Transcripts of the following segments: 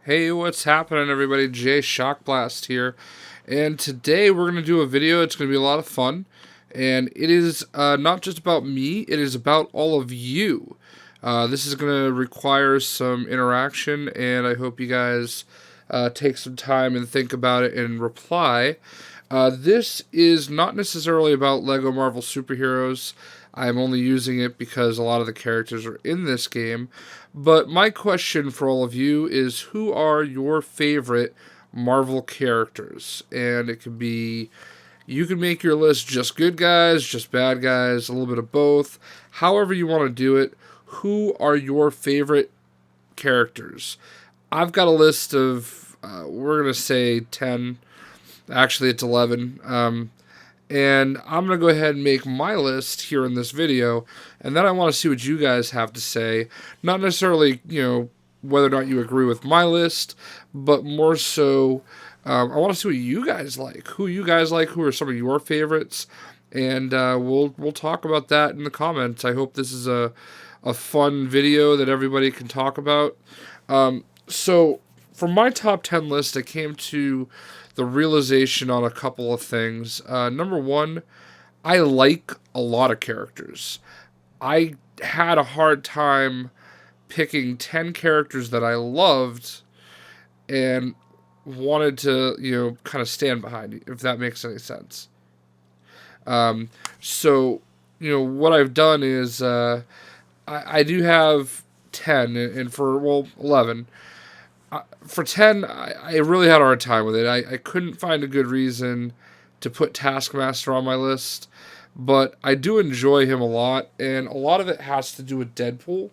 Hey, what's happening, everybody? Jay Shockblast here, and today we're going to do a video. It's going to be a lot of fun, and it is not just about me, it is about all of you. This is going to require some interaction, and I hope you guys take some time and think about it and reply. This is not necessarily about Lego Marvel superheroes. I'm only using it because a lot of the characters are in this game. But my question for all of you is, who are your favorite Marvel characters? And it could be, you can make your list just good guys, just bad guys, a little bit of both. However you want to do it. Who are your favorite characters? I've got a list of, we're going to say 10. Actually, it's 11. And I'm going to go ahead and make my list here in this video. And then I want to see what you guys have to say. Not necessarily, whether or not you agree with my list, but more so, I want to see what you guys like. Who you guys like, who are some of your favorites. And we'll talk about that in the comments. I hope this is a fun video that everybody can talk about. So, for my top 10 list, I came to the realization on a couple of things. Number one, I like a lot of characters. I had a hard time picking 10 characters that I loved and wanted to, kind of stand behind, if that makes any sense. So, what I've done is I do have 10, and for, 11. For 10, I really had a hard time with it. I couldn't find a good reason to put Taskmaster on my list, but I do enjoy him a lot, and a lot of it has to do with Deadpool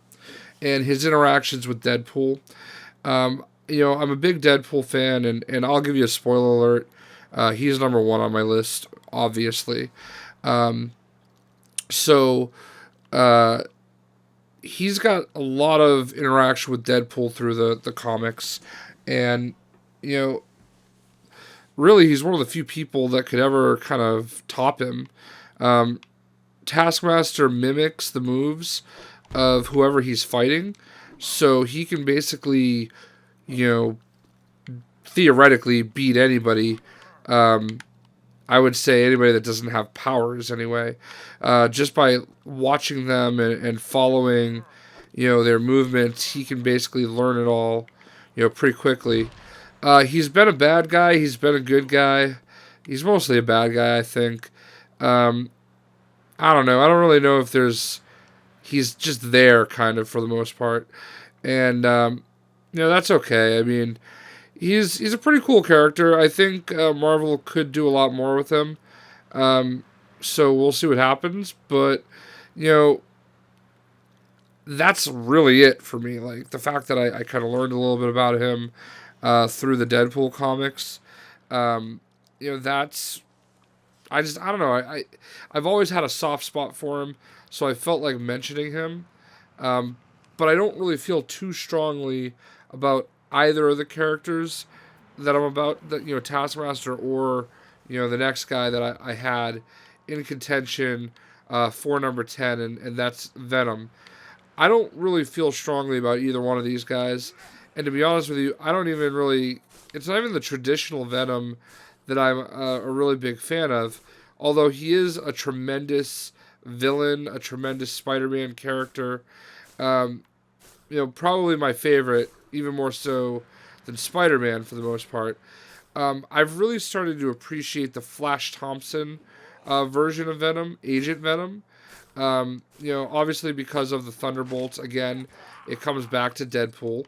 and his interactions with Deadpool. I'm a big Deadpool fan, and I'll give you a spoiler alert. He's number one on my list, obviously. So, he's got a lot of interaction with Deadpool through the comics, and really he's one of the few people that could ever kind of top him. Taskmaster mimics the moves of whoever he's fighting, so he can basically, theoretically beat anybody. I would say anybody that doesn't have powers anyway, just by watching them and following, their movements, he can basically learn it all, pretty quickly. He's been a bad guy. He's been a good guy. He's mostly a bad guy, I think. I don't know. I don't really know if he's just there kind of for the most part. And, that's okay. I mean, he's a pretty cool character. I think Marvel could do a lot more with him. So we'll see what happens. But, that's really it for me. Like, the fact that I kind of learned a little bit about him through the Deadpool comics. That's... I don't know. I've always had a soft spot for him, so I felt like mentioning him. But I don't really feel too strongly about either of the characters that I'm about, that Taskmaster or the next guy that I had in contention for number 10, and that's Venom. I don't really feel strongly about either one of these guys, and to be honest with you, I don't even really, it's not even the traditional Venom that I'm a really big fan of, although he is a tremendous villain, a tremendous Spider-Man character. Probably my favorite, even more so than Spider-Man for the most part. I've really started to appreciate the Flash Thompson version of Venom, Agent Venom. Obviously because of the Thunderbolts, again, it comes back to Deadpool.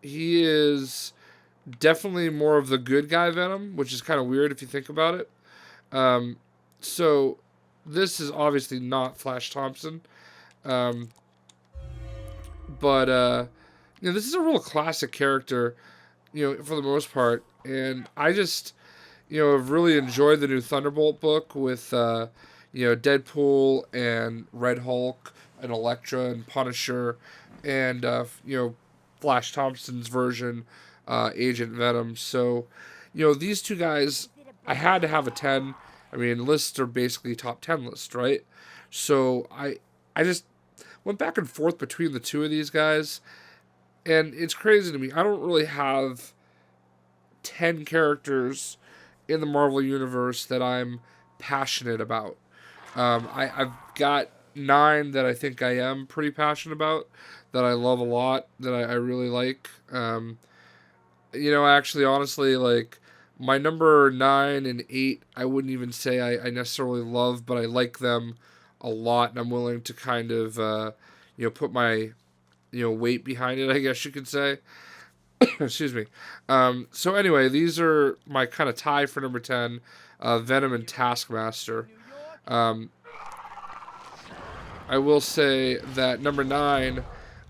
He is definitely more of the good guy Venom, which is kind of weird if you think about it. So this is obviously not Flash Thompson. But this is a real classic character, for the most part. And I just, have really enjoyed the new Thunderbolt book with, Deadpool and Red Hulk and Elektra and Punisher and, Flash Thompson's version, Agent Venom. So, these two guys, I had to have a 10. I mean, lists are basically top 10 lists, right? So I just went back and forth between the two of these guys, And it's crazy to me. I don't really have 10 characters in the Marvel Universe that I'm passionate about. I've got 9 that I think I am pretty passionate about, that I love a lot, that I really like. Actually, honestly, like, my number 9 and 8, I wouldn't even say I necessarily love, but I like them a lot, and I'm willing to kind of, put my, weight behind it, I guess you could say. Excuse me. So anyway, these are my kind of tie for number 10, Venom and Taskmaster. Um, I will say that number 9,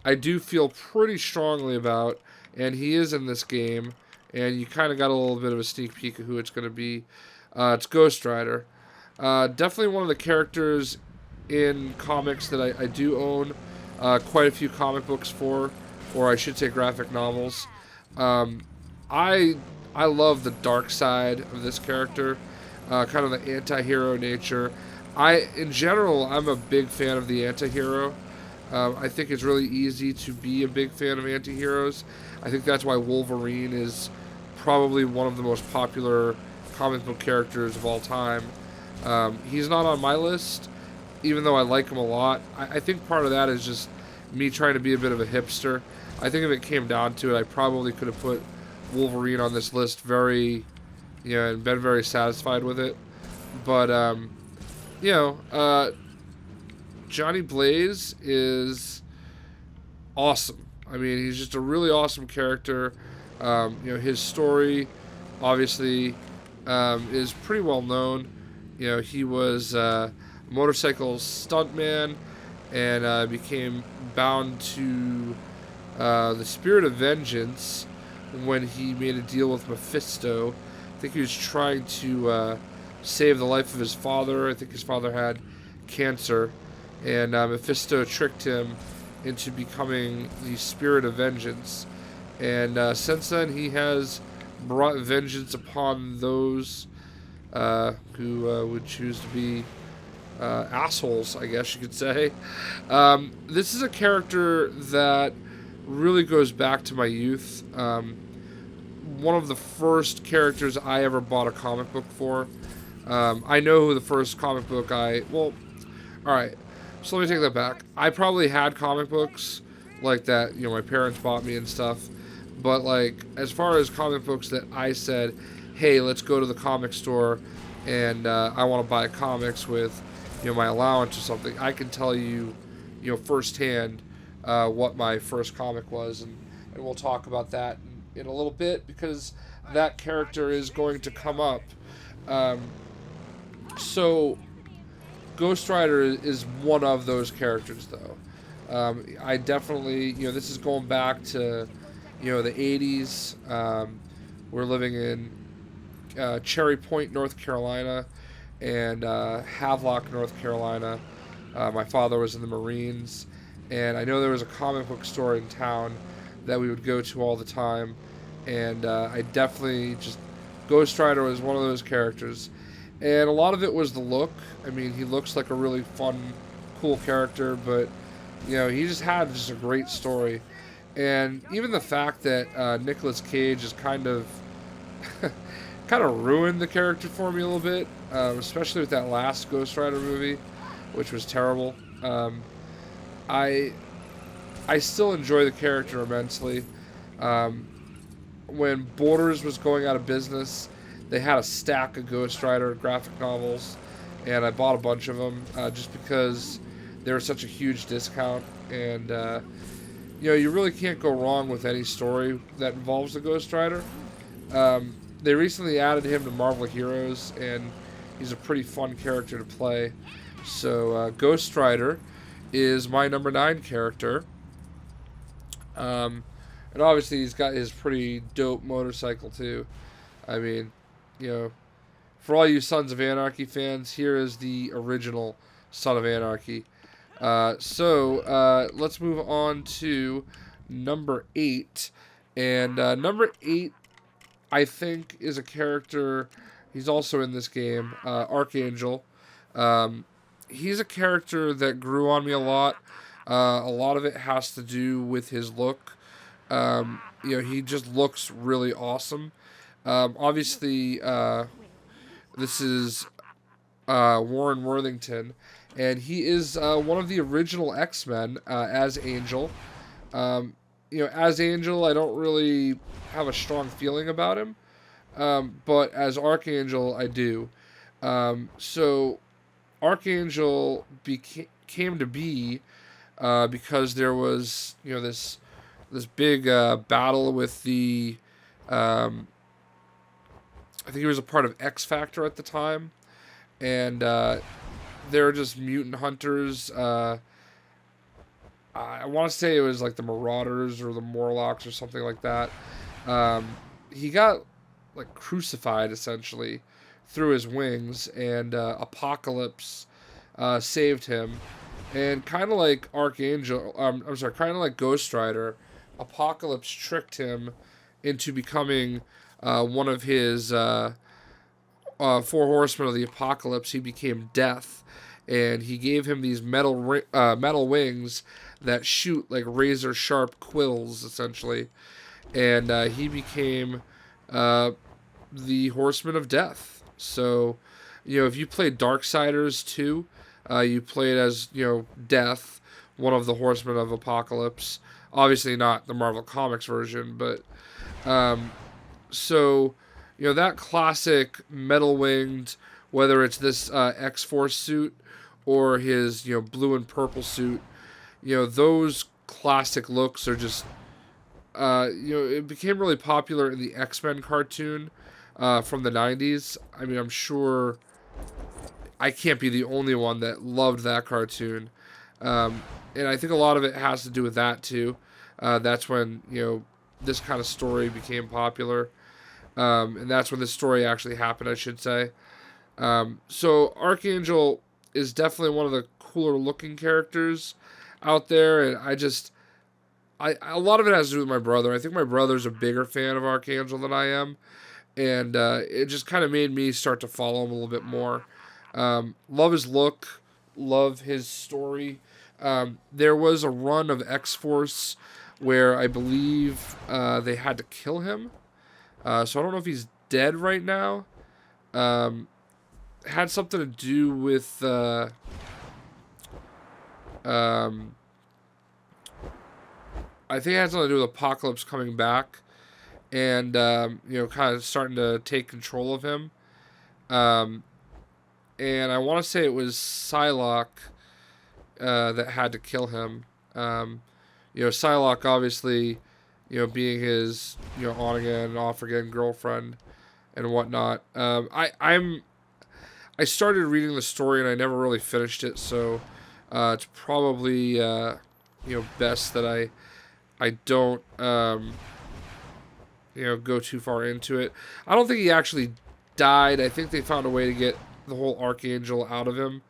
I do feel pretty strongly about, and he is in this game, and you kind of got a little bit of a sneak peek of who it's going to be. It's Ghost Rider. Definitely one of the characters in comics that I do own quite a few comic books for, or I should say graphic novels. Um, I I love the dark side of this character, kind of the anti-hero nature. In general, I'm a big fan of the anti-hero. I think it's really easy to be a big fan of anti-heroes. I think that's why Wolverine is probably one of the most popular comic book characters of all time. He's not on my list, even though I like him a lot. I think part of that is just me trying to be a bit of a hipster. I think if it came down to it, I probably could have put Wolverine on this list and been very satisfied with it. But, you know, Johnny Blaze is awesome. I mean, he's just a really awesome character. His story, obviously, is pretty well known. He was a motorcycle stuntman and became bound to the Spirit of Vengeance when he made a deal with Mephisto. I think he was trying to save the life of his father. I think his father had cancer, and Mephisto tricked him into becoming the Spirit of Vengeance. And since then, he has brought vengeance upon those who would choose to be assholes, I guess you could say. This is a character that really goes back to my youth. One of the first characters I ever bought a comic book for. I know who the first comic book alright, so let me take that back. I probably had comic books like that, my parents bought me and stuff. But, like, as far as comic books that I said, hey, let's go to the comic store and I want to buy comics with, my allowance or something, I can tell you, firsthand what my first comic was. And we'll talk about that in a little bit because that character is going to come up. So, Ghost Rider is one of those characters, though. I definitely, this is going back to, the 80s. We're living in Cherry Point, North Carolina, and Havelock, North Carolina. My father was in the Marines, and I know there was a comic book store in town that we would go to all the time, and I definitely Ghost Rider was one of those characters. And a lot of it was the look. I mean, he looks like a really fun, cool character, but, he just had a great story. And even the fact that Nicolas Cage is kind of ruined the character for me a little bit, especially with that last Ghost Rider movie, which was terrible. I still enjoy the character immensely. When Borders was going out of business, they had a stack of Ghost Rider graphic novels, and I bought a bunch of them just because they were such a huge discount. And you really can't go wrong with any story that involves the Ghost Rider. They recently added him to Marvel Heroes, and he's a pretty fun character to play. So Ghost Rider is my number 9 character. And obviously he's got his pretty dope motorcycle too. I mean, for all you Sons of Anarchy fans, here is the original Son of Anarchy. So let's move on to number 8. And number 8, I think, is a character. He's also in this game, Archangel. He's a character that grew on me a lot. A lot of it has to do with his look. He just looks really awesome. Obviously, this is Warren Worthington, and he is one of the original X-Men as Angel. As Angel, I don't really have a strong feeling about him, but as Archangel, I do. So Archangel came to be because there was this big battle with the I think he was a part of X Factor at the time, and they were just mutant hunters. I want to say it was like the Marauders or the Morlocks or something like that. He got like crucified essentially through his wings, and Apocalypse saved him. And kind of like Archangel, I'm sorry, kind of like Ghost Rider, Apocalypse tricked him into becoming one of his four horsemen of the Apocalypse. He became Death, and he gave him these metal wings that shoot like razor sharp quills, essentially. And he became the Horseman of Death. So, if you played Darksiders 2, you played as, Death, one of the Horsemen of Apocalypse. Obviously not the Marvel Comics version, but so, that classic metal-winged, whether it's this X-Force suit or his, blue and purple suit, those classic looks are just, it became really popular in the X-Men cartoon from the 90s. I mean, I'm sure I can't be the only one that loved that cartoon. And I think a lot of it has to do with that, too. That's when, this kind of story became popular. And that's when this story actually happened, I should say. So Archangel is definitely one of the cooler looking characters out there. And a lot of it has to do with my brother. I think my brother's a bigger fan of Archangel than I am. And it just kind of made me start to follow him a little bit more. Love his look. Love his story. There was a run of X-Force where I believe they had to kill him. So I don't know if he's dead right now. Had something to do with I think it had something to do with Apocalypse coming back and kind of starting to take control of him. And I want to say it was Psylocke that had to kill him. Psylocke obviously, being his, on again, off again girlfriend and whatnot. I started reading the story and I never really finished it, so it's probably best that I don't go too far into it. I don't think he actually died. I think they found a way to get the whole Archangel out of him,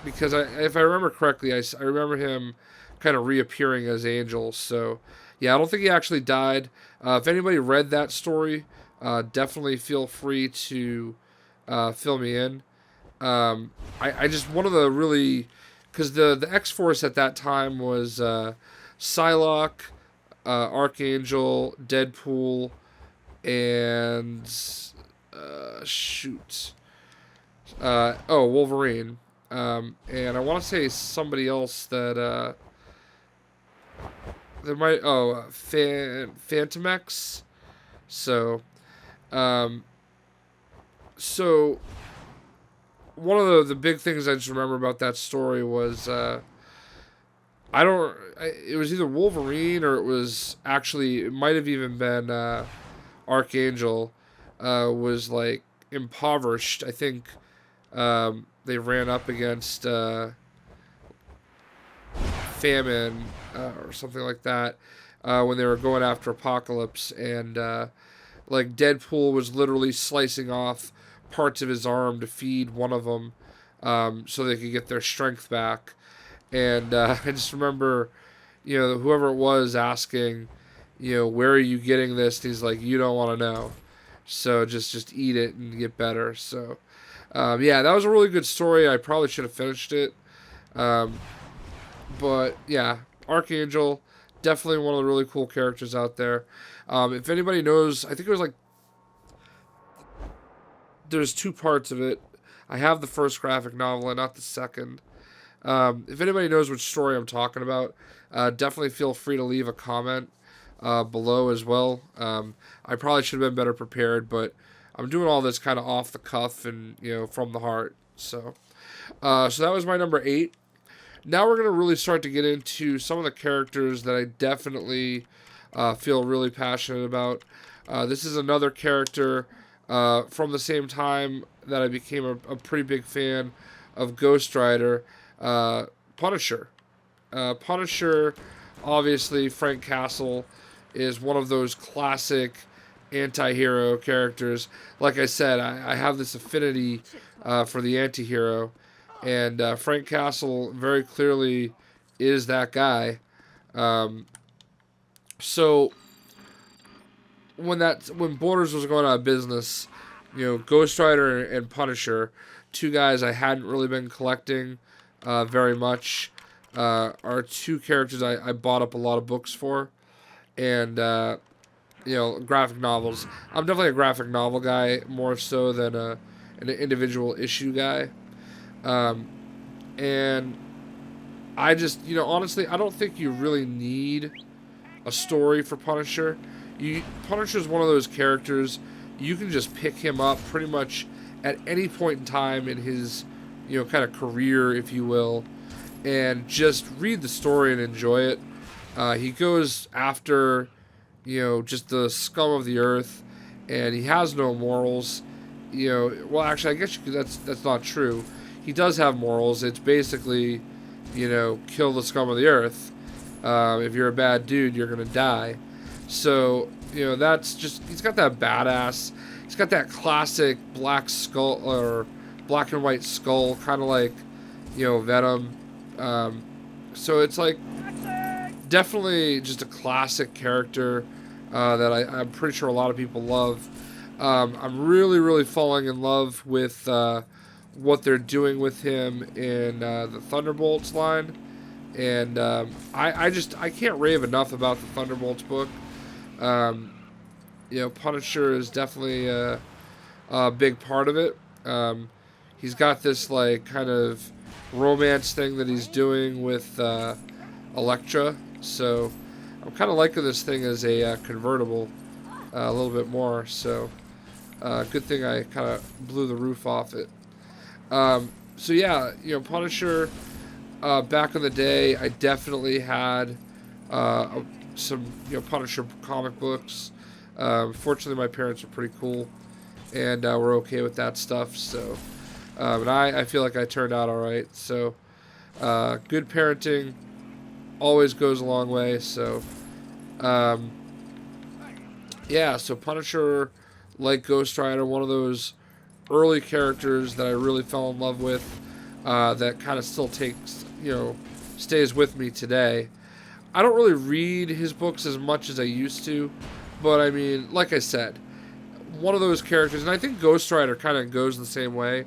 because if I remember correctly, I remember him kind of reappearing as Angel. So yeah, I don't think he actually died. If anybody read that story, definitely feel free to fill me in. I just, one of the really, because the X-Force at that time was Psylocke, Archangel, Deadpool, and Wolverine. And I want to say somebody else that there might, Phantom X. So one of the big things I just remember about that story was it was either Wolverine or it might have even been Archangel was like impoverished. I think they ran up against famine or something like that when they were going after Apocalypse, and like Deadpool was literally slicing off parts of his arm to feed one of them so they could get their strength back. And I just remember, whoever it was asking, where are you getting this? And he's like, you don't want to know. So just eat it and get better. So, yeah, that was a really good story. I probably should have finished it. But, yeah, Archangel, Definitely one of the really cool characters out there. If anybody knows, I think it was like, there's two parts of it. I have the first graphic novel and not the second. If anybody knows which story I'm talking about, definitely feel free to leave a comment below as well. I probably should have been better prepared, but I'm doing all this kind of off the cuff and from the heart. So that was my number 8. Now we're gonna really start to get into some of the characters that I definitely feel really passionate about. This is another character from the same time that I became a pretty big fan of Ghost Rider, Punisher. Punisher, obviously, Frank Castle is one of those classic anti-hero characters. Like I said, I have this affinity for the anti-hero, and Frank Castle very clearly is that guy. So when Borders was going out of business, Ghost Rider and Punisher, two guys I hadn't really been collecting very much, are two characters I bought up a lot of books for, and graphic novels. I'm definitely a graphic novel guy more so than an individual issue guy, and I just honestly I don't think you really need a story for Punisher. Punisher's one of those characters you can just pick him up pretty much at any point in time in his kind of career, if you will, and just read the story and enjoy it. He goes after just the scum of the earth, and he has no morals. Well, actually, I guess that's not true. He does have morals. It's basically kill the scum of the earth. If you're a bad dude, you're gonna die. So that's just, he's got that badass. He's got that classic black skull or black and white skull, kind of like Venom. So it's like definitely just a classic character that I'm pretty sure a lot of people love. I'm really falling in love with what they're doing with him in the Thunderbolts line, and I can't rave enough about the Thunderbolts book. Punisher is definitely a big part of it. He's got this like kind of romance thing that he's doing with Elektra, so I'm kind of liking this thing as a convertible a little bit more. So good thing I kind of blew the roof off it. So yeah, Punisher. Back in the day, I definitely had some Punisher comic books. Fortunately, my parents are pretty cool, and we're okay with that stuff. So, and I feel like I turned out all right. So, good parenting always goes a long way. So, yeah. So Punisher, like Ghost Rider, one of those early characters that I really fell in love with. That kind of still stays with me today. I don't really read his books as much as I used to, but I mean, like I said, one of those characters, and I think Ghost Rider kind of goes the same way.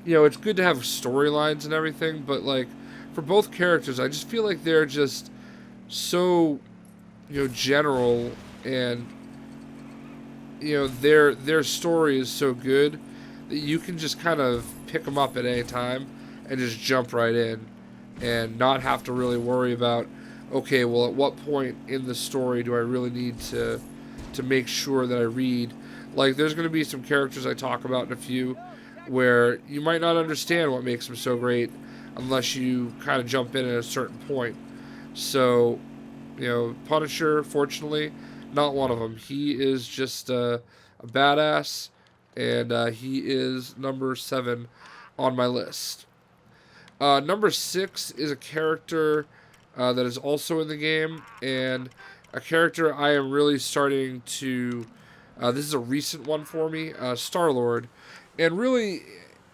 It's good to have storylines and everything, but like for both characters, I just feel like they're just so, general, and their story is so good that you can just kind of pick them up at any time and just jump right in and not have to really worry about, okay, well, at what point in the story do I really need to make sure that I read? Like, there's going to be some characters I talk about in a few where you might not understand what makes them so great unless you kind of jump in at a certain point. So, Punisher, fortunately, not one of them. He is just a badass, and he is number 7 on my list. Number 6 is a character that is also in the game, and a character I am really starting to... this is a recent one for me, Star-Lord. And really,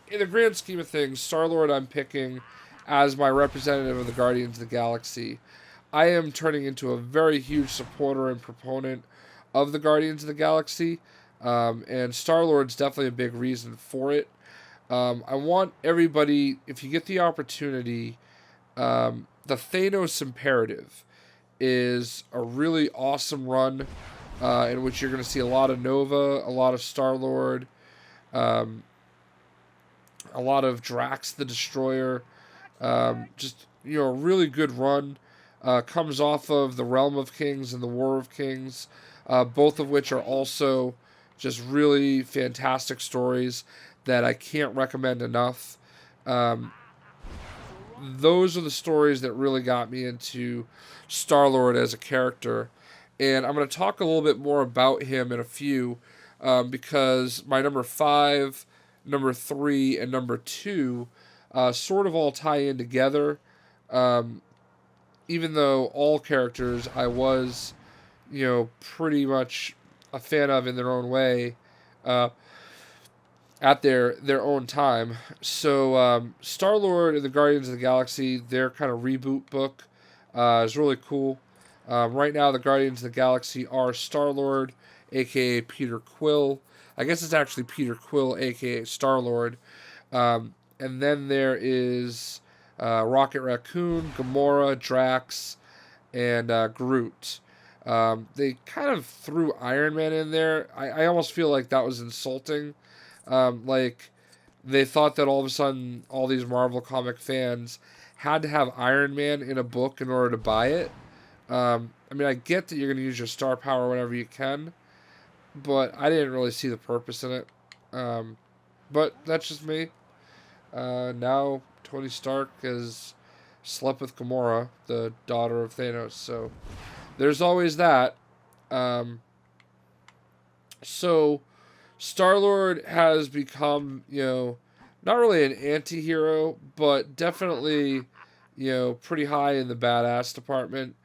in the grand scheme of things, Star-Lord I'm picking as my representative of the Guardians of the Galaxy. I am turning into a very huge supporter and proponent of the Guardians of the Galaxy, and Star-Lord's definitely a big reason for it. I want everybody, if you get the opportunity, the Thanos Imperative is a really awesome run in which you're going to see a lot of Nova, a lot of Star-Lord, um, a lot of Drax the Destroyer. Just, a really good run. Comes off of the Realm of Kings and the War of Kings, both of which are also just really fantastic stories that I can't recommend enough. Those are the stories that really got me into Star-Lord as a character. And I'm going to talk a little bit more about him in a few, because my number 5, number 3, and number 2 sort of all tie in together. Even though all characters I was, pretty much a fan of in their own way, at their own time. So Star-Lord and the Guardians of the Galaxy, their kind of reboot book, is really cool. Right now, the Guardians of the Galaxy are Star-Lord, a.k.a. Peter Quill. I guess it's actually Peter Quill, a.k.a. Star-Lord. And then there is Rocket Raccoon, Gamora, Drax, and Groot. They kind of threw Iron Man in there. I almost feel like that was insulting. Like, they thought that all of a sudden all these Marvel comic fans had to have Iron Man in a book in order to buy it. I mean, I get that you're going to use your star power whenever you can, but I didn't really see the purpose in it. But that's just me. Now Tony Stark has slept with Gamora, the daughter of Thanos, so there's always that. So Star-Lord has become, not really an anti-hero, but definitely, pretty high in the badass department.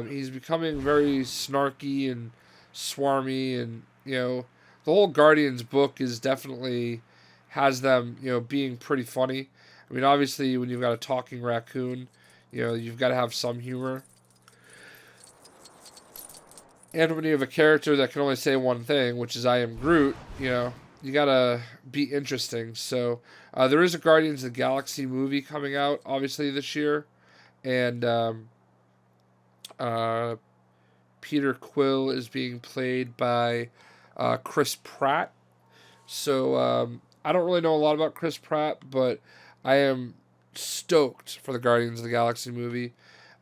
He's becoming very snarky and swarmy, and, the whole Guardians book is definitely has them, being pretty funny. I mean, obviously, when you've got a talking raccoon, you've got to have some humor. And when you have a character that can only say one thing, which is "I am Groot," you gotta be interesting. So there is a Guardians of the Galaxy movie coming out, obviously, this year, and Peter Quill is being played by Chris Pratt. So I don't really know a lot about Chris Pratt, but I am stoked for the Guardians of the Galaxy movie,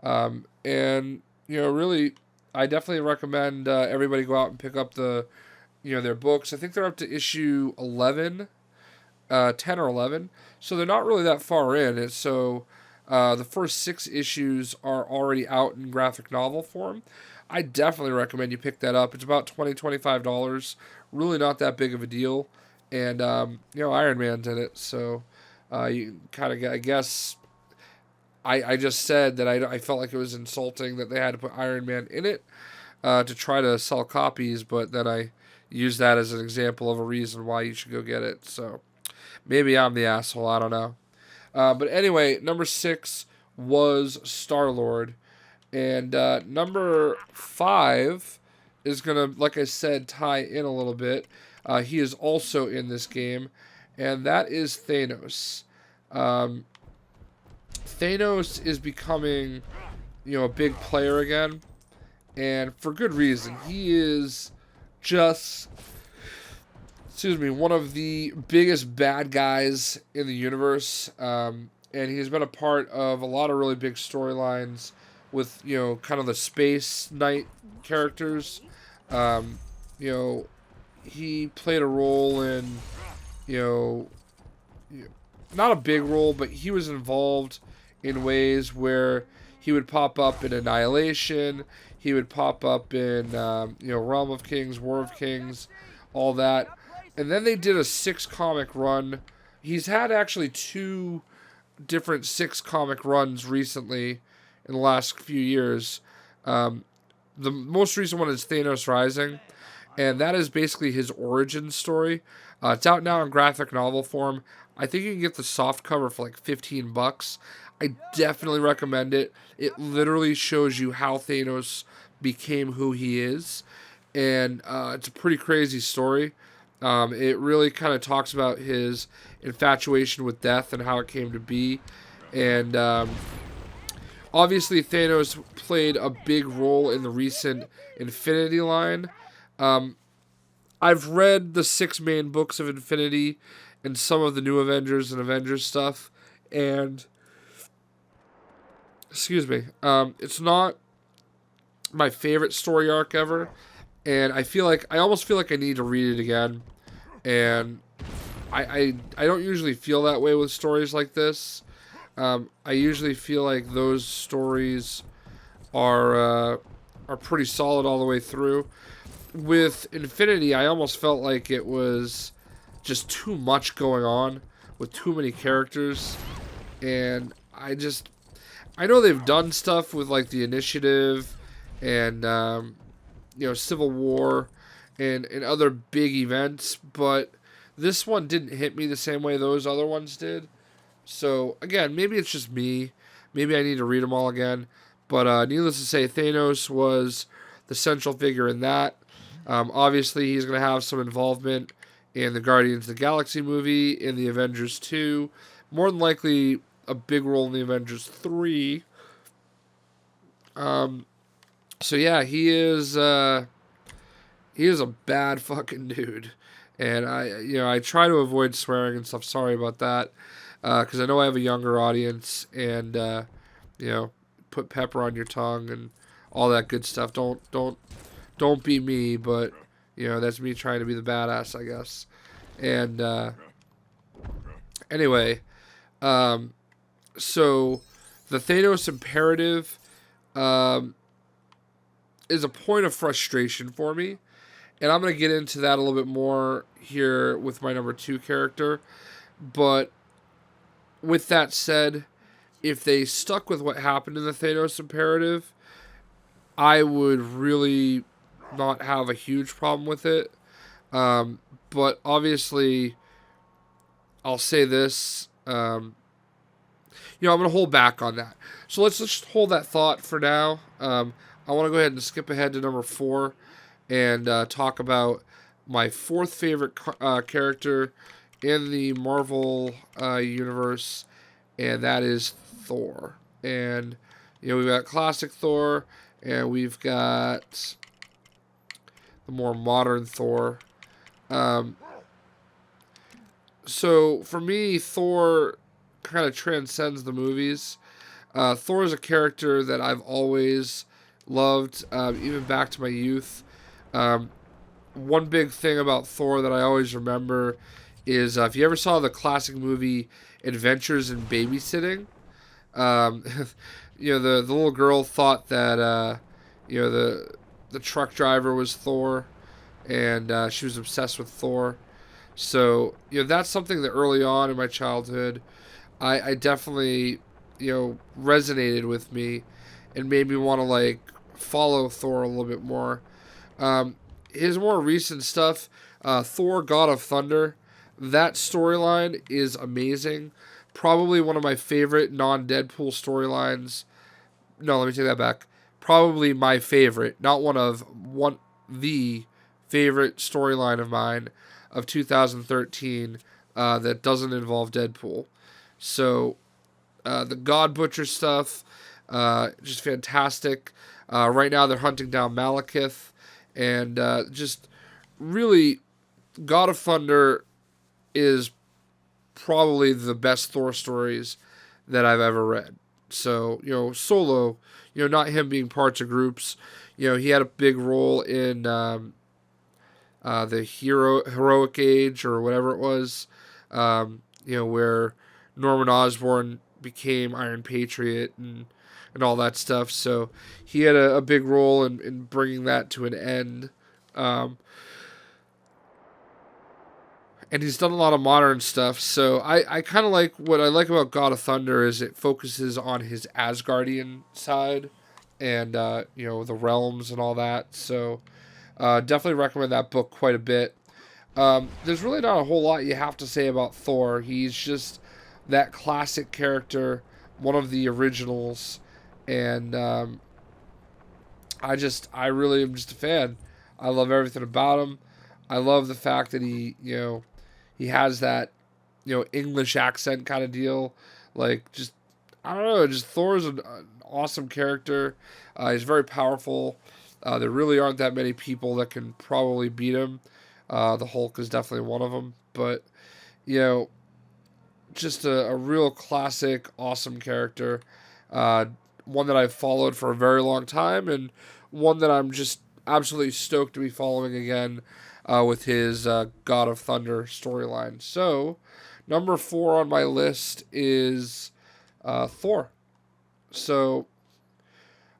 and really, I definitely recommend everybody go out and pick up their books. I think they're up to issue 11, 10 or 11, so they're not really that far in. And so the first 6 issues are already out in graphic novel form. I definitely recommend you pick that up. It's about $25, really not that big of a deal, and Iron Man's in it, so you kind of, I guess. I just said that I felt like it was insulting that they had to put Iron Man in it to try to sell copies, but then I used that as an example of a reason why you should go get it. So maybe I'm the asshole, I don't know. But anyway, number 6 was Star-Lord. And number 5 is going to, like I said, tie in a little bit. He is also in this game, and that is Thanos. Thanos is becoming, a big player again, and for good reason. He is just, one of the biggest bad guys in the universe, and he's been a part of a lot of really big storylines with, kind of the Space Knight characters. He played a role in, not a big role, but he was involved in ways where he would pop up in Annihilation, he would pop up in, Realm of Kings, War of Kings, all that. And then they did a 6-comic run. He's had actually 2 different 6-comic runs recently in the last few years. The most recent one is Thanos Rising, and that is basically his origin story. It's out now in graphic novel form. I think you can get the soft cover for like $15. I definitely recommend it. It literally shows you how Thanos became who he is, and it's a pretty crazy story. It really kind of talks about his infatuation with death and how it came to be, and Obviously, Thanos played a big role in the recent Infinity line. Um, I've read the 6 main books of Infinity and some of the new Avengers and Avengers stuff, and excuse me, it's not my favorite story arc ever, and I almost feel like I need to read it again, and I don't usually feel that way with stories like this. I usually feel like those stories are pretty solid all the way through. With Infinity, I almost felt like it was just too much going on with too many characters, and I know they've done stuff with like the Initiative and Civil War and other big events, but this one didn't hit me the same way those other ones did. So again, maybe it's just me. Maybe I need to read them all again. But needless to say, Thanos was the central figure in that. Obviously, he's going to have some involvement in the Guardians of the Galaxy movie, in the Avengers 2. More than likely, a big role in the Avengers 3. So yeah, he is a bad fucking dude. And I try to avoid swearing and stuff. Sorry about that. Because I know I have a younger audience, and put pepper on your tongue and all that good stuff. Don't be me, but that's me trying to be the badass, I guess. And anyway, so the Thanos imperative is a point of frustration for me, and I'm gonna get into that a little bit more here with my number 2 character, but. With that said, if they stuck with what happened in the Thanos imperative, I would really not have a huge problem with it. But obviously, I'll say this. I'm going to hold back on that. So let's just hold that thought for now. I want to go ahead and skip ahead to number 4 and talk about my 4th favorite character in the Marvel universe, and that is Thor. And we've got classic Thor, and we've got the more modern Thor. So for me, Thor kind of transcends the movies. Thor is a character that I've always loved, even back to my youth. One big thing about Thor that I always remember is if you ever saw the classic movie Adventures in Babysitting, the little girl thought that the truck driver was Thor, and she was obsessed with Thor. So that's something that early on in my childhood, I definitely resonated with me, and made me want to like follow Thor a little bit more. His more recent stuff, Thor: God of Thunder. That storyline is amazing. Probably one of my favorite non-Deadpool storylines. No, let me take that back. Probably my favorite, not the favorite storyline of mine of 2013 that doesn't involve Deadpool. So the God Butcher stuff, just fantastic. Right now they're hunting down Malekith, and just really, God of Thunder is probably the best Thor stories that I've ever read. So, Solo, not him being parts of groups, he had a big role in the heroic age or whatever it was, where Norman Osborn became Iron Patriot and all that stuff. So he had a big role in bringing that to an end. And he's done a lot of modern stuff, so I kind of like, what I like about God of Thunder is it focuses on his Asgardian side, and the realms and all that. So definitely recommend that book quite a bit. There's really not a whole lot you have to say about Thor. He's just that classic character, one of the originals, and I really am just a fan. I love everything about him. I love the fact that he has that, English accent kind of deal. Like, just, I don't know. Just Thor is an awesome character. He's very powerful. There really aren't that many people that can probably beat him. The Hulk is definitely one of them. But, you know, just a real classic, awesome character. Uh, One that I've followed for a very long time, and one that I'm just absolutely stoked to be following again with his God of Thunder storyline. So, number 4 on my list is Thor. So,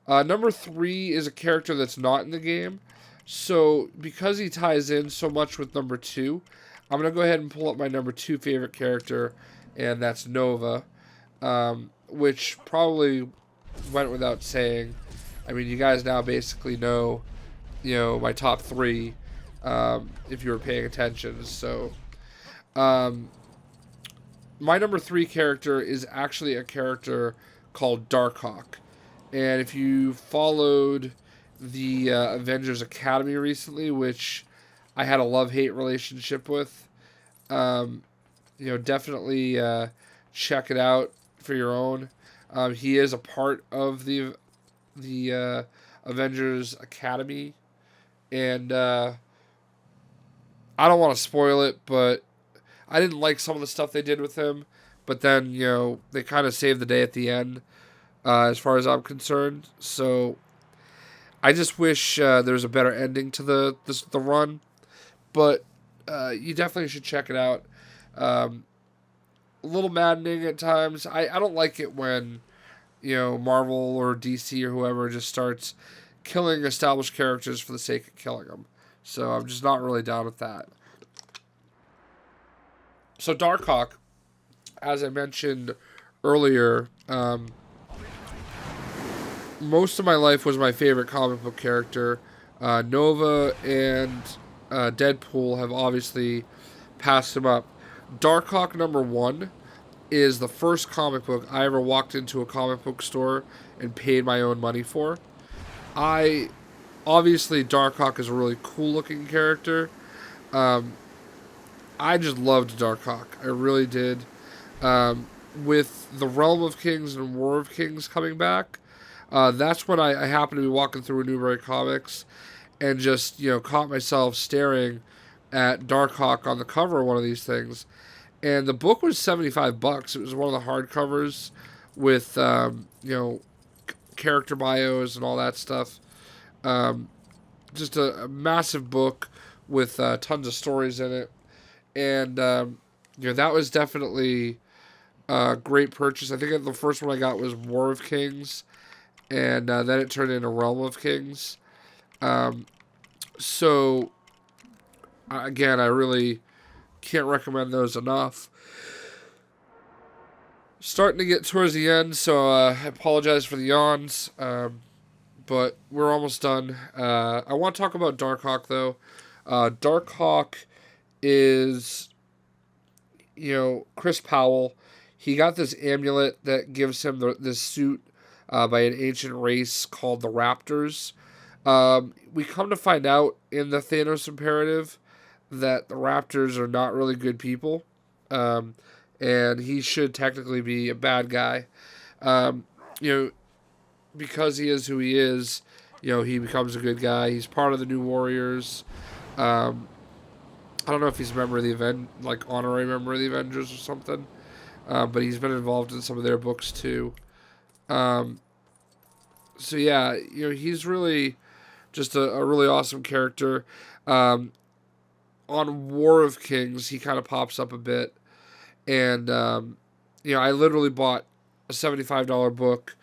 number 3 is a character that's not in the game. So, because he ties in so much with number 2, I'm going to go ahead and pull up my number 2 favorite character, and that's Nova, which probably went without saying. I mean, you guys now basically know, my top 3, if you were paying attention. So, my number 3 character is actually a character called Darkhawk. And if you followed the Avengers Academy recently, which I had a love-hate relationship with, definitely check it out for your own. He is a part of the Avengers Academy, and I don't want to spoil it, but I didn't like some of the stuff they did with him. But then, they kind of saved the day at the end, as far as I'm concerned. So I just wish there's a better ending to the run. But you definitely should check it out. A little maddening at times. I don't like it when, Marvel or DC or whoever just starts killing established characters for the sake of killing them. So I'm just not really down with that. So Darkhawk, as I mentioned earlier, most of my life was my favorite comic book character. Nova and Deadpool have obviously passed him up. Darkhawk number 1 is the first comic book I ever walked into a comic book store and paid my own money for. Obviously Darkhawk is a really cool looking character. I just loved Darkhawk. I really did. With the Realm of Kings and War of Kings coming back, that's when I happened to be walking through Newbury Comics and just, caught myself staring at Darkhawk on the cover of one of these things. And the book was $75. It was one of the hardcovers with, character bios and all that stuff. Just a massive book with tons of stories in it. And, that was definitely a great purchase. I think the first one I got was War of Kings, and then it turned into Realm of Kings. So, again, I really can't recommend those enough. Starting to get towards the end, so I apologize for the yawns, but we're almost done. I want to talk about Darkhawk, though. Darkhawk is, Chris Powell. He got this amulet that gives him this suit by an ancient race called the Raptors. We come to find out in the Thanos imperative that the Raptors are not really good people, and he should technically be a bad guy. Because he is who he is, he becomes a good guy. He's part of the New Warriors. I don't know if he's a member of the honorary member of the Avengers or something, but he's been involved in some of their books too. So yeah, he's really just a really awesome character. On War of Kings, he kind of pops up a bit, and I literally bought a $75 book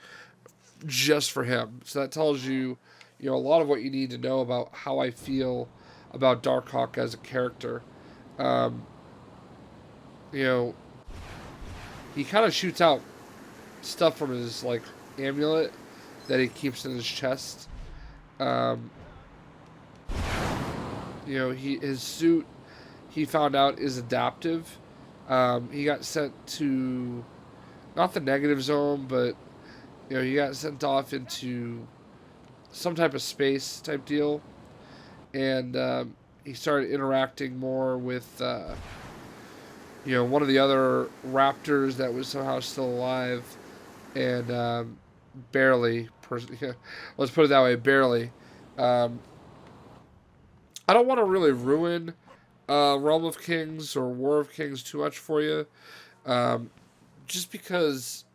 just for him. So that tells you, a lot of what you need to know about how I feel about Darkhawk as a character. He kind of shoots out stuff from his amulet that he keeps in his chest. His suit, he found out, is adaptive. He got sent to not the negative zone, but he got sent off into some type of space type deal, and he started interacting more with one of the other raptors that was somehow still alive, and barely. Let's put it that way, barely. Um, I don't want to really ruin Realm of Kings or War of Kings too much for you, um, just because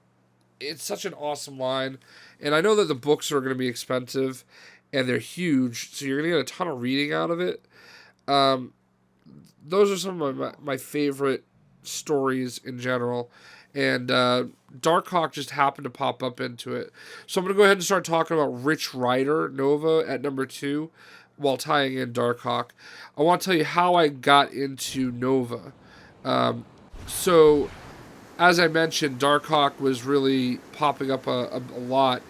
it's such an awesome line, and I know that the books are going to be expensive, and they're huge, so you're going to get a ton of reading out of it. Um, those are some of my favorite stories in general, and Darkhawk just happened to pop up into it. So I'm going to go ahead and start talking about Rich Rider Nova at number 2 while tying in Darkhawk. I want to tell you how I got into Nova. Um, so, as I mentioned, Darkhawk was really popping up a lot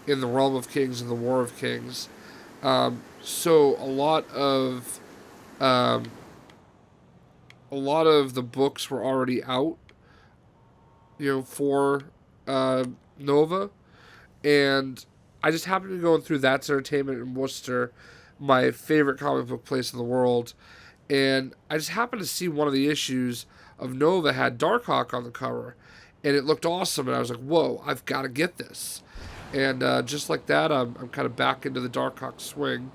in the Realm of Kings and the War of Kings. So um, a lot of the books were already out, for uh, Nova, and I just happened to be going through That's Entertainment in Worcester, my favorite comic book place in the world, and I just happened to see one of the issues of Nova had Darkhawk on the cover, and it looked awesome, and I was like, whoa, I've got to get this. And just like that, I'm kind of back into the Darkhawk swing.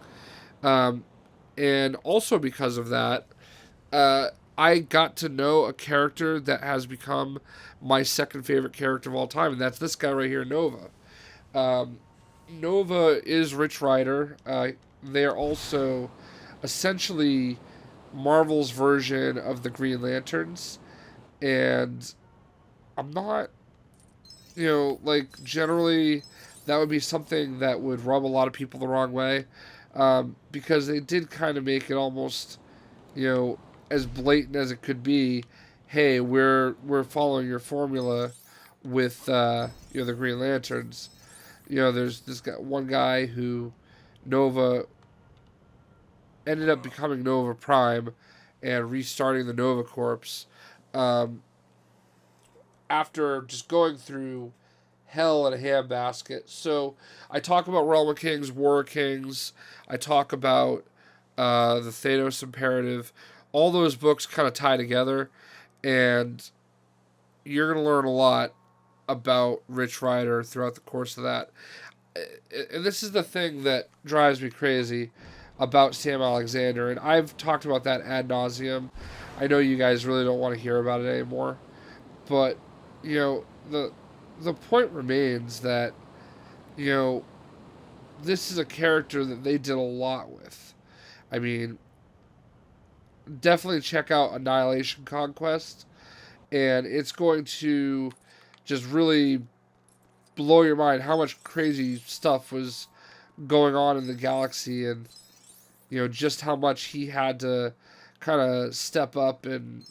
Um, and also because of that, uh, I got to know a character that has become my second favorite character of all time, and that's this guy right here, Nova. Um, Nova is Rich Rider. They are also essentially Marvel's version of the Green Lanterns, and I'm not, like generally that would be something that would rub a lot of people the wrong way, because they did kind of make it almost, you know, as blatant as it could be. Hey, we're following your formula with the Green Lanterns. There's one guy who Nova ended up becoming Nova Prime and restarting the Nova Corps, um, after just going through hell in a handbasket. So I talk about Realm of Kings, War of Kings. I talk about the Thanos Imperative. All those books kind of tie together, and you're going to learn a lot about Rich Rider throughout the course of that. And this is the thing that drives me crazy about Sam Alexander, and I've talked about that ad nauseum. I know you guys really don't want to hear about it anymore, but you know the point remains that you know this is a character that they did a lot with. I mean, definitely check out Annihilation Conquest, and it's going to just really blow your mind how much crazy stuff was going on in the galaxy, and just how much he had to kind of step up and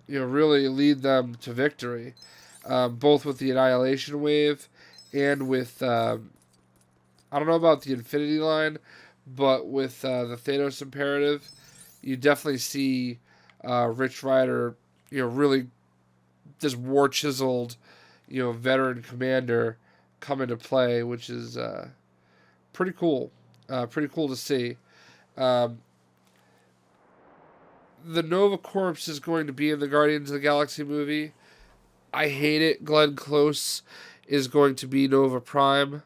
really lead them to victory, both with the Annihilation Wave and with I don't know about the Infinity Line, but with the Thanos Imperative, you definitely see Rich Rider, really this war chiseled, veteran commander come into play, which is pretty cool. Pretty cool to see. Um, the Nova Corps is going to be in the Guardians of the Galaxy movie. I hate it. Glenn Close is going to be Nova Prime,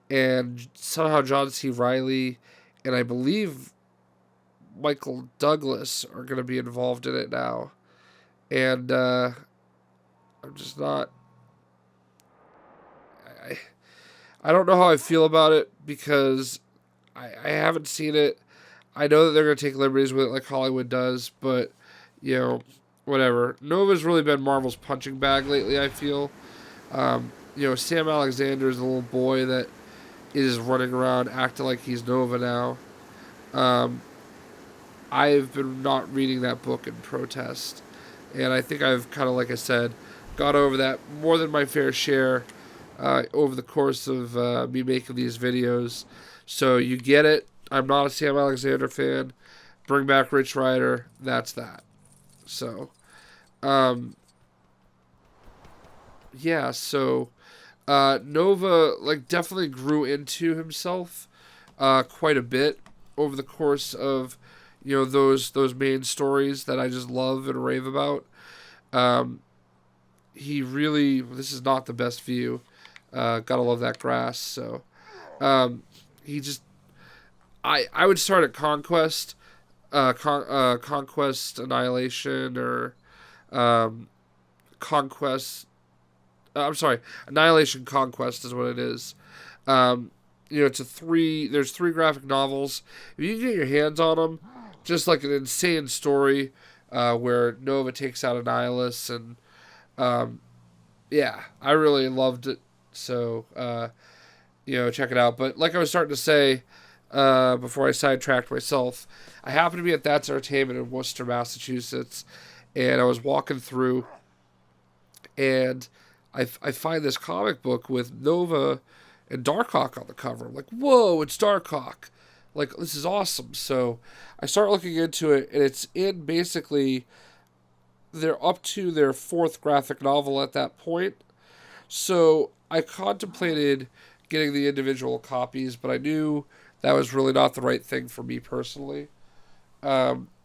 and somehow John C. Reilly and I believe Michael Douglas are going to be involved in it now. And I'm just not. I, I don't know how I feel about it because I haven't seen it. I know that they're going to take liberties with it like Hollywood does, but, whatever. Nova's really been Marvel's punching bag lately, I feel. Sam Alexander is the little boy that is running around acting like he's Nova now. I've been not reading that book in protest, and I think I've kind of, like I said, got over that more than my fair share over the course of me making these videos. So you get it. I'm not a Sam Alexander fan. Bring back Rich Rider. That's that. So, yeah. So, Nova definitely grew into himself quite a bit over the course of those main stories that I just love and rave about. he really, this is not the best view. Gotta love that grass. So he just, I would start at Conquest, Conquest Annihilation, or Conquest. I'm sorry, Annihilation Conquest is what it is. It's there's three graphic novels. If you can get your hands on them, just like an insane story where Nova takes out Annihilus, and yeah, I really loved it. So check it out. But like I was starting to say before I sidetracked myself, I happened to be at That's Entertainment in Worcester, Massachusetts, and I was walking through, and I find this comic book with Nova and Darkhawk on the cover. I'm like, whoa, it's Darkhawk. Like, this is awesome. So I start looking into it, and it's in basically, they're up to their fourth graphic novel at that point. So I contemplated getting the individual copies, but I knew that was really not the right thing for me personally.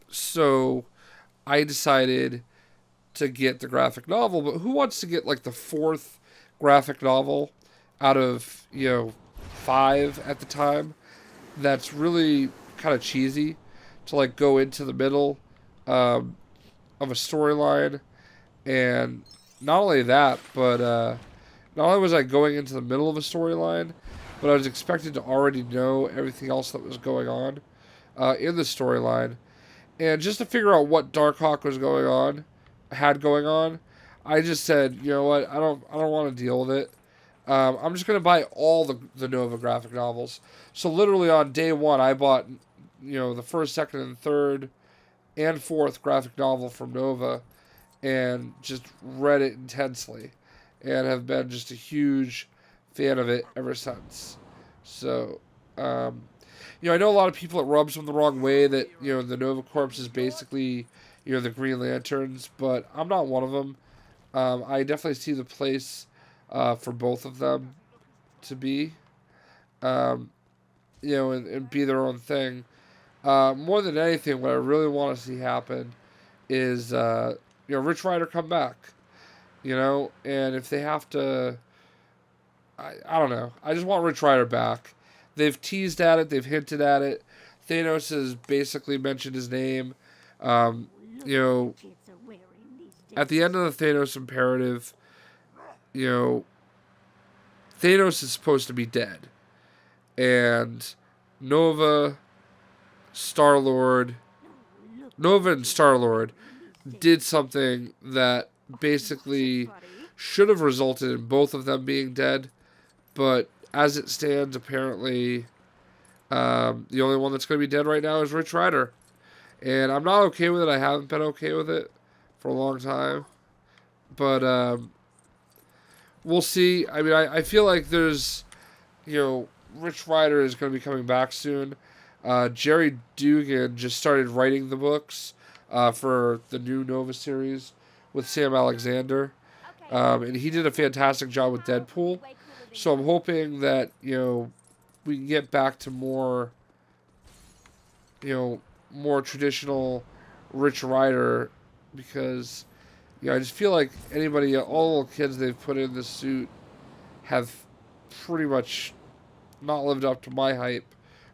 So I decided to get the graphic novel, but who wants to get like the fourth graphic novel out of, 5 at the time? That's really kind of cheesy to like go into the middle of a storyline. And not only that, but not only was I going into the middle of a storyline, but I was expected to already know everything else that was going on in the storyline. And just to figure out what Darkhawk had going on, I just said, you know what, I don't want to deal with it. I'm just going to buy all the Nova graphic novels. So literally on day one, I bought, the first, second, and third, and fourth graphic novel from Nova, and just read it intensely, and have been just a huge fan of it ever since. So, I know a lot of people, it rubs them the wrong way that, the Nova Corps is basically, the Green Lanterns, but I'm not one of them. I definitely see the place for both of them to be, and be their own thing. More than anything, what I really want to see happen is, Rich Rider come back, and if they have to, I don't know. I just want Rich Rider back. They've teased at it. They've hinted at it. Thanos has basically mentioned his name. At the end of the Thanos imperative, Thanos is supposed to be dead. And Nova and Star-Lord did something that basically should have resulted in both of them being dead. But as it stands, apparently, the only one that's going to be dead right now is Rich Rider. And I'm not okay with it. I haven't been okay with it for a long time. But we'll see. I mean, I feel like there's, Rich Rider is going to be coming back soon. Jerry Dugan just started writing the books for the new Nova series with Sam Alexander. And he did a fantastic job with Deadpool. So I'm hoping that, we can get back to more traditional Rich Rider, because, I just feel like all the kids they've put in this suit have pretty much not lived up to my hype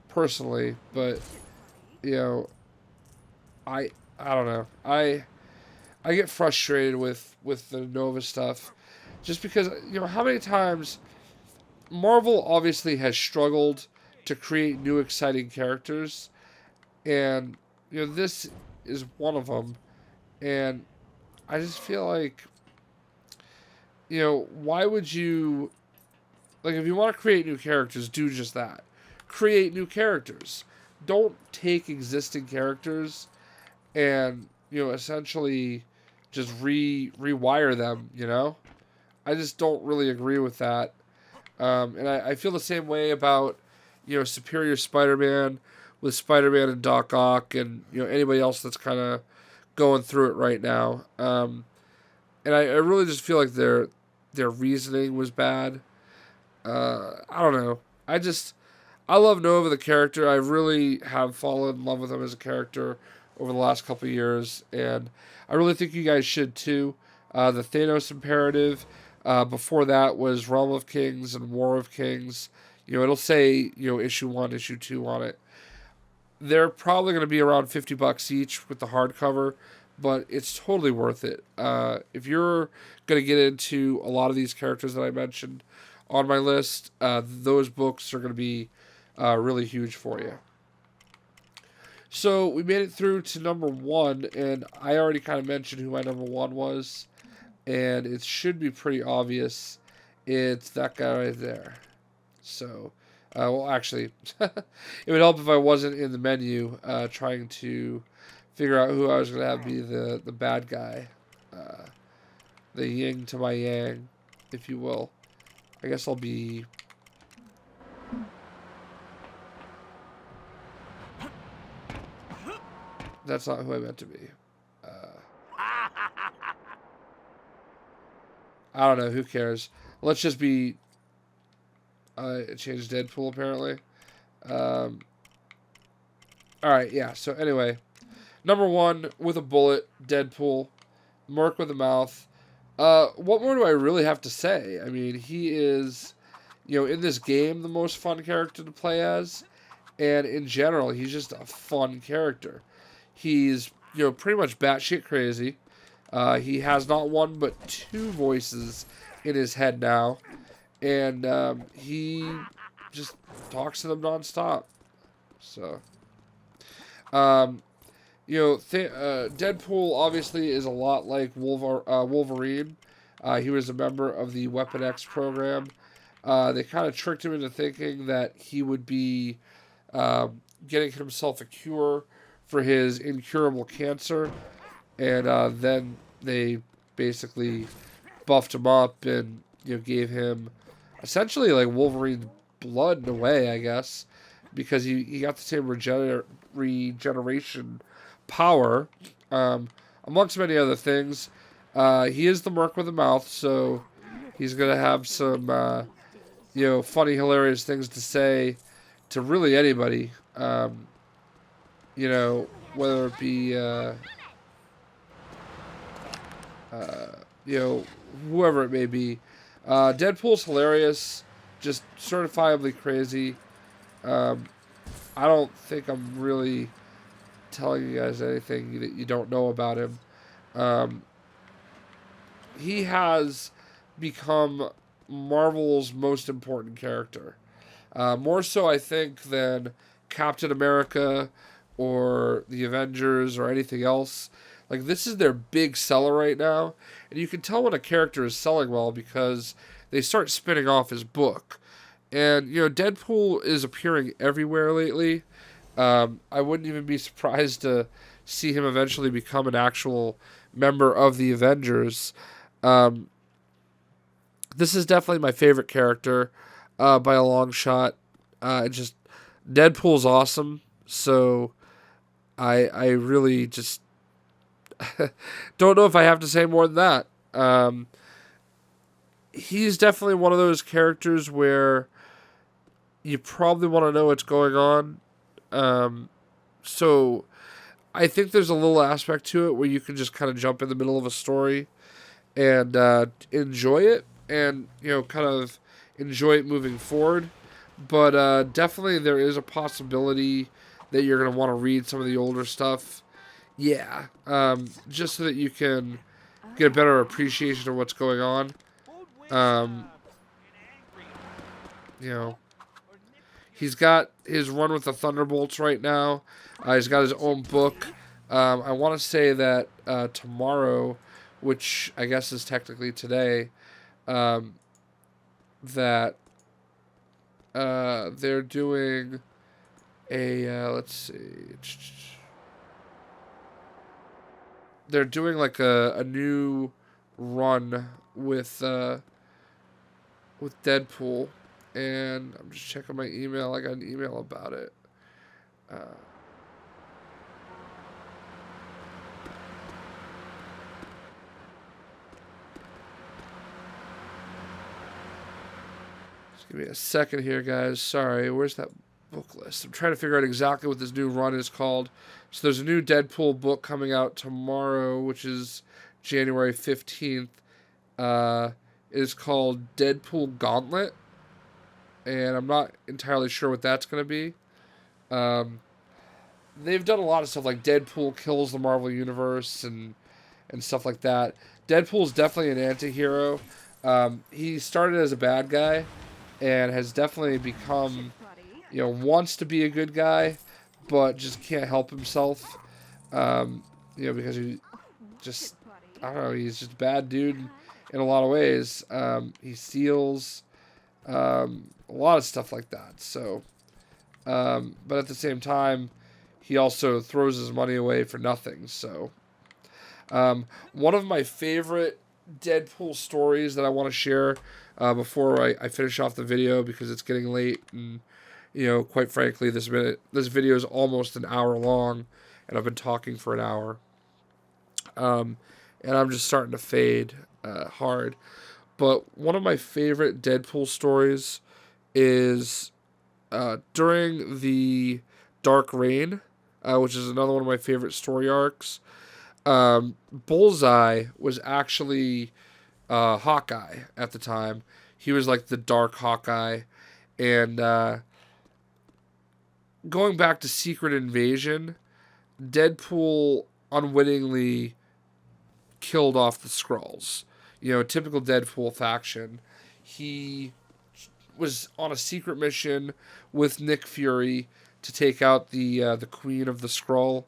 personally, but, I don't know. I get frustrated with the Nova stuff just because, how many times Marvel obviously has struggled to create new exciting characters, and this is one of them. And I just feel like, why would you, like, if you want to create new characters, do just that. Create new characters. Don't take existing characters and, essentially just rewire them, I just don't really agree with that. And I feel the same way about, Superior Spider-Man with Spider-Man and Doc Ock and, anybody else that's kind of going through it right now. And I really just feel like their reasoning was bad. I don't know. I love Nova the character. I really have fallen in love with him as a character over the last couple of years, and I really think you guys should too. the Thanos Imperative. Before that was Realm of Kings and War of Kings. It'll say, issue 1, issue 2 on it. They're probably going to be around $50 each with the hardcover, but it's totally worth it. If you're going to get into a lot of these characters that I mentioned on my list, those books are going to be really huge for you. So we made it through to number 1, and I already kind of mentioned who my number 1 was, and it should be pretty obvious. It's that guy right there. So, well, actually, it would help if I wasn't in the menu trying to figure out who I was going to have be the bad guy. The yin to my yang, if you will. I guess I'll be... That's not who I meant to be. I don't know. Who cares? Let's just be... it changed Deadpool, apparently. Alright, yeah. So, anyway. Number 1, with a bullet, Deadpool. Merc with a mouth. What more do I really have to say? I mean, he is, in this game, the most fun character to play as. And in general, he's just a fun character. He's, pretty much batshit crazy. He has not one but 2 voices in his head now. And he just talks to them nonstop. So, Deadpool obviously is a lot like Wolverine. He was a member of the Weapon X program. They kind of tricked him into thinking that he would be getting himself a cure for his incurable cancer. And then they basically buffed him up and gave him essentially like Wolverine's blood in a way, I guess, because he got the same regeneration power, amongst many other things. He is the Merc with a mouth, so he's gonna have some funny, hilarious things to say to really anybody. Whether it be whoever it may be. Deadpool's hilarious, just certifiably crazy. I don't think I'm really telling you guys anything that you don't know about him. He has become Marvel's most important character. More so, I think, than Captain America or the Avengers or anything else. Like, this is their big seller right now. And you can tell when a character is selling well because they start spinning off his book. And, Deadpool is appearing everywhere lately. I wouldn't even be surprised to see him eventually become an actual member of the Avengers. This is definitely my favorite character by a long shot. Deadpool's awesome. So I really just... don't know if I have to say more than that. He's definitely one of those characters where you probably want to know what's going on. So I think there's a little aspect to it where you can just kind of jump in the middle of a story and enjoy it and, kind of enjoy it moving forward. But definitely there is a possibility that you're going to want to read some of the older stuff. Yeah, just so that you can get a better appreciation of what's going on. He's got his run with the Thunderbolts right now. He's got his own book. I want to say that tomorrow, which I guess is technically today, that they're doing a, let's see... They're doing like a new run with Deadpool, and I'm just checking my email. I got an email about it. Just give me a second here, guys. Sorry, where's that book list? I'm trying to figure out exactly what this new run is called. So there's a new Deadpool book coming out tomorrow, which is January 15th. It is called Deadpool Gauntlet, and I'm not entirely sure what that's going to be. Um, they've done a lot of stuff like Deadpool kills the Marvel Universe and stuff like that. Deadpool's definitely an anti-hero. He started as a bad guy and has definitely become, wants to be a good guy, but just can't help himself. Because he just, I don't know, he's just a bad dude in a lot of ways. He steals, a lot of stuff like that. So, but at the same time, he also throws his money away for nothing. So, one of my favorite Deadpool stories that I want to share before I finish off the video, because it's getting late, and quite frankly, this video is almost an hour long, and I've been talking for an hour, and I'm just starting to fade hard. But one of my favorite Deadpool stories is during the Dark Reign, which is another one of my favorite story arcs. Bullseye was actually Hawkeye at the time. He was like the Dark Hawkeye. And going back to Secret Invasion, Deadpool unwittingly killed off the Skrulls. Typical Deadpool faction. He was on a secret mission with Nick Fury to take out the Queen of the Skrull,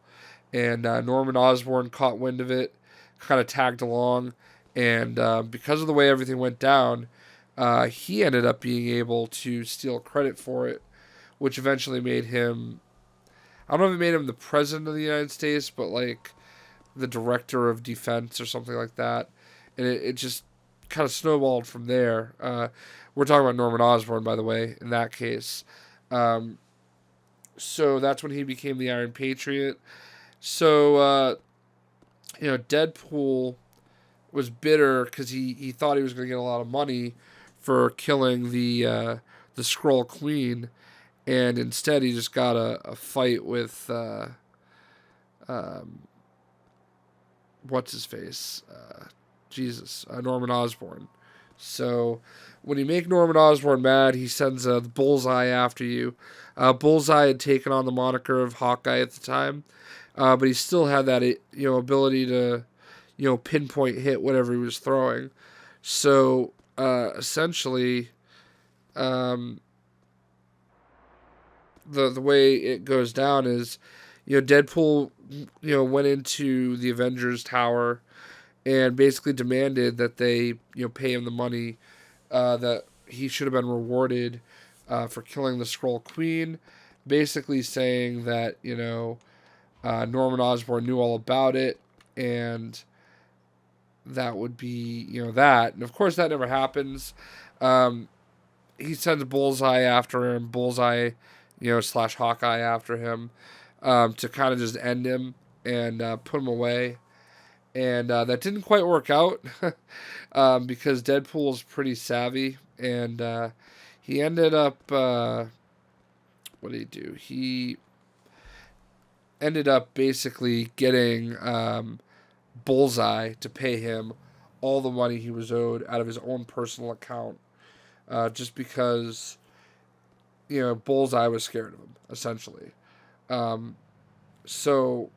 and Norman Osborn caught wind of it, kind of tagged along, and because of the way everything went down, he ended up being able to steal credit for it, which eventually made him, I don't know if it made him the president of the United States, but like the director of defense or something like that, and it just kind of snowballed from there. We're talking about Norman Osborn, by the way, in that case. So that's when he became the Iron Patriot. So, Deadpool was bitter because he thought he was going to get a lot of money for killing the Skrull Queen, and instead he just got a fight with what's his face, Norman Osborn. So when you make Norman Osborn mad, he sends the Bullseye after you. Bullseye had taken on the moniker of Hawkeye at the time, but he still had that ability to pinpoint hit whatever he was throwing. So essentially, the way it goes down is, Deadpool went into the Avengers Tower and basically demanded that they pay him the money that he should have been rewarded for killing the Skrull Queen, basically saying that Norman Osborn knew all about it, and that would be that. And of course that never happens. He sends Bullseye after him, Bullseye slash Hawkeye after him, to kind of just end him and put him away. And that didn't quite work out because Deadpool's pretty savvy, and he ended up, what did he do? He ended up basically getting Bullseye to pay him all the money he was owed out of his own personal account, just because Bullseye was scared of him, essentially. So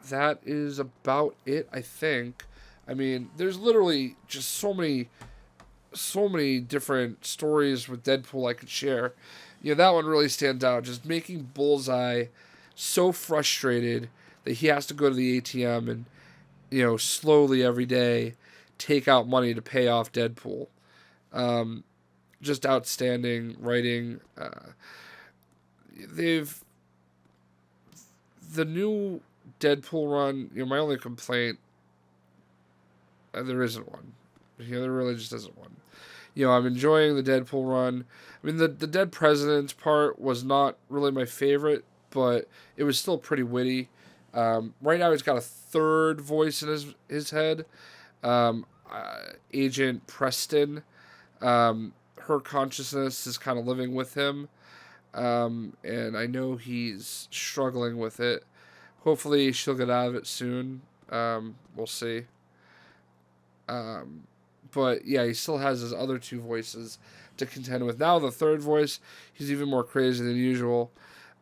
that is about it, I think. I mean, there's literally just so many different stories with Deadpool I could share. That one really stands out. Just making Bullseye so frustrated that he has to go to the ATM and, slowly every day take out money to pay off Deadpool. Just outstanding writing. The new Deadpool run, my only complaint, there isn't one. There really just isn't one. I'm enjoying the Deadpool run. I mean, the Dead President's part was not really my favorite, but it was still pretty witty. Right now he's got a third voice in his head. Agent Preston. Her consciousness is kind of living with him. And I know he's struggling with it. Hopefully she'll get out of it soon. We'll see. But yeah, he still has his other two voices to contend with. Now the third voice, he's even more crazy than usual.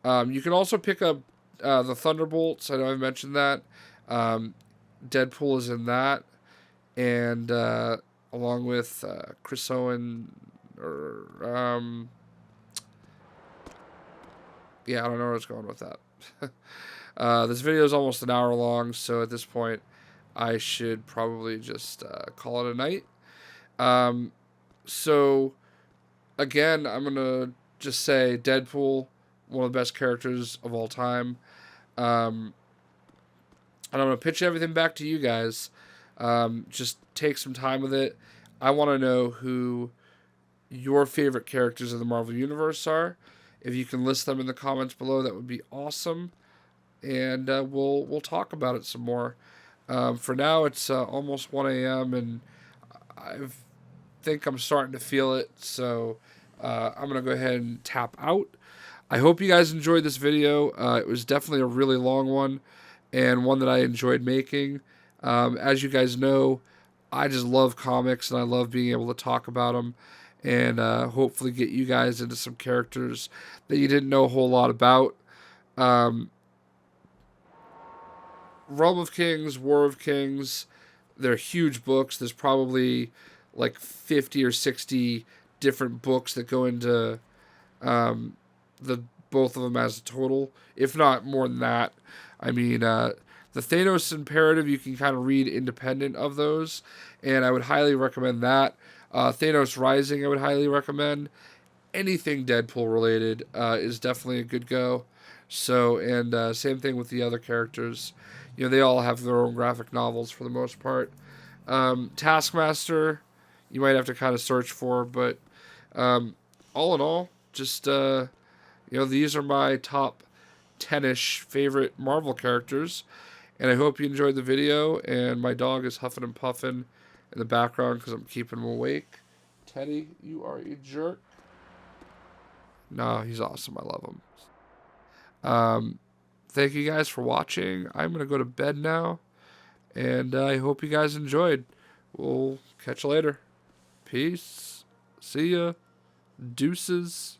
You can also pick up the Thunderbolts. I know I've mentioned that. Deadpool is in that, and along with Chris Owen, or yeah, I don't know where I was going with that. This video is almost an hour long, so at this point, I should probably just call it a night. So again, I'm gonna just say Deadpool, one of the best characters of all time. And I'm gonna pitch everything back to you guys. Just take some time with it. I want to know who your favorite characters of the Marvel Universe are. If you can list them in the comments below, that would be awesome. And we'll talk about it some more. For now, it's almost 1 a.m. and I think I'm starting to feel it. So I'm gonna go ahead and tap out. I hope you guys enjoyed this video. It was definitely a really long one, and one that I enjoyed making. As you guys know, I just love comics, and I love being able to talk about them, and hopefully get you guys into some characters that you didn't know a whole lot about. Realm of Kings, War of Kings, they're huge books. There's probably like 50 or 60 different books that go into the both of them as a total, if not more than that. I mean, the Thanos Imperative you can kind of read independent of those, and I would highly recommend that. Thanos Rising I would highly recommend. Anything Deadpool related is definitely a good go. So, and same thing with the other characters. You know, they all have their own graphic novels for the most part. Taskmaster, you might have to kind of search for, but all in all, just these are my top 10-ish favorite Marvel characters, and I hope you enjoyed the video. And my dog is huffing and puffing in the background because I'm keeping him awake. Teddy, you are a jerk. No, he's awesome. I love him. Thank you guys for watching. I'm gonna go to bed now, and I hope you guys enjoyed. We'll catch you later. Peace. See ya. Deuces.